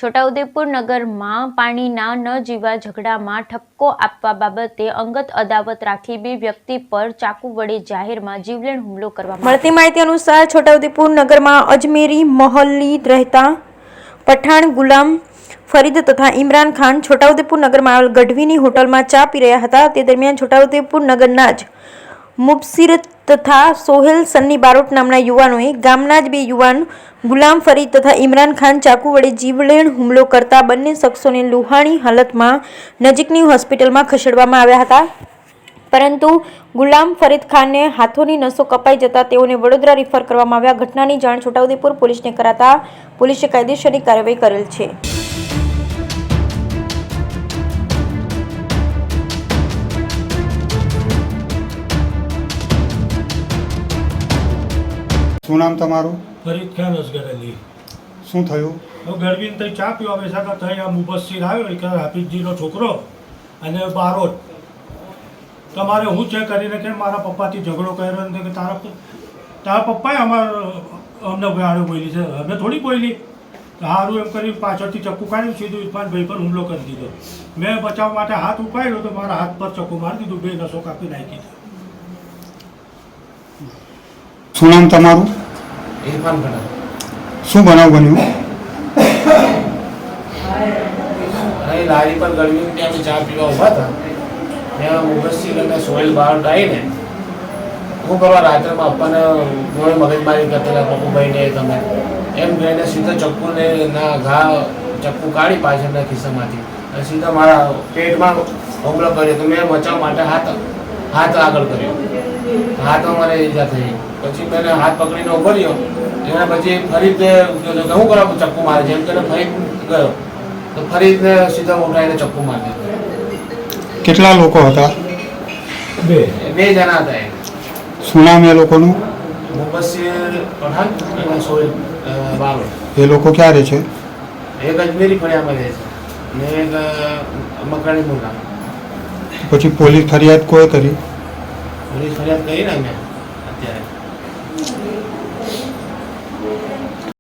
છોટાઉદેપુર નગરમાં પાણીના ન જીવા ઝઘડામાં ઠપકો આપવા બાબતે અંગત અદાવત રાખી બે વ્યક્તિ પર ચાકુ વડે જાહેરમાં જીવલેણ હુમલો કરવામાં મળતી માહિતી અનુસાર છોટાઉદેપુર નગરમાં અજમેરી મહોલ્લી રહેતા પઠાણ ગુલામ ફરીદ તથા ઇમરાન ખાન છોટાઉદેપુર નગરમાં આવેલ ગઢવીની હોટલમાં ચા પી રહ્યા હતા। તે દરમિયાન છોટાઉદેપુર નગરના જ મુબશિર તથા સોહેલ સન્ની બારોટ નામના યુવાનોએ ગામના જ બે યુવાન ગુલામ ફરીદ તથા ઇમરાન ખાન ચાકુ વડે જીવલેણ હુમલો કરતા બંને શખ્સોને લુહાણી હાલતમાં નજીકની હોસ્પિટલમાં ખસેડવામાં આવ્યા હતા, પરંતુ ગુલામ ફરીદ ખાનને હાથોની નસો કપાઈ જતા તેઓને વડોદરા રિફર કરવામાં આવ્યા। ઘટનાની જાણ છોટાઉદેપુર પોલીસને કરાતા પોલીસે કાયદેસરની કાર્યવાહી કરેલ છે। શું નામ તમારું? ફરીદ ખાન અસગર અલી। શું થયું? હું ગરબીને તઈ ચા પીવા બેસા હતા, ત્યાં આ મુબશિર આવ્યો કે હાફિઝજીનો છોકરો અને બારોટ તમારે હું ચેક કરીને કે મારા પપ્પાથી ઝઘડો કર્યો ને કે તારા પપ્પાએ અમને ગાળો બોલી છે, અમે થોડી બોલી। સારું એમ કરી પાછળથી ચક્કુ કાઢ્યું, સીધું ઇરફાનભાઈ પર હુમલો કરી દીધો। મેં બચાવવા માટે હાથ ઉપાડ્યો તો મારા હાથ પર ચક્કુ મારી દીધું, બે નસો કાપી નાખી। શું નામ તમારું? ઇરફાન ખાન। શું બનાવ બન્યું? અહીં લારી પર ગરમી ત્યાં ચા પીવા ઊભા હતા, ત્યાં મુબશિર અને સોહેલ બારોટ આવીને શું કરવા રાત્રેમાં પપ્પાને જોડે મગજમારી કરતા હતા, પપ્પુભાઈને તમે એમ કહીને સીધા ચક્કુને ના ઘા ચક્કુ કાઢી પાછળના ખિસ્સામાંથી અને સીધા મારા પેટમાં હુમલો કર્યો તો મેં બચાવ માટે હાથ આગળ કર્યો, હાથમાં મને ઈજા થઈ। પછી મેં હાથ પકડીને ઉભો રહ્યો, એના પછી ફરીદ શું કરવા ચક્કુ મારે જેમ કે ફરીદ ગયો તો ફરીદને સીધા ઉઠાવીને ચક્કુ મારી દીધો। કેટલા લોકો હતા? બે જણા હતા। એ શું નામ એ લોકોનું? મુબશિર પઠાણ અને સોહેલ બારોટ। એ લોકો ક્યાં રહે છે? એક અજમેરી ફળિયામાં રહે છે ને એક મકરાણી મુલા। પછી પોલીસ ફરિયાદ કોઈ કરી? પોલીસ ફરિયાદ કરી ને મેં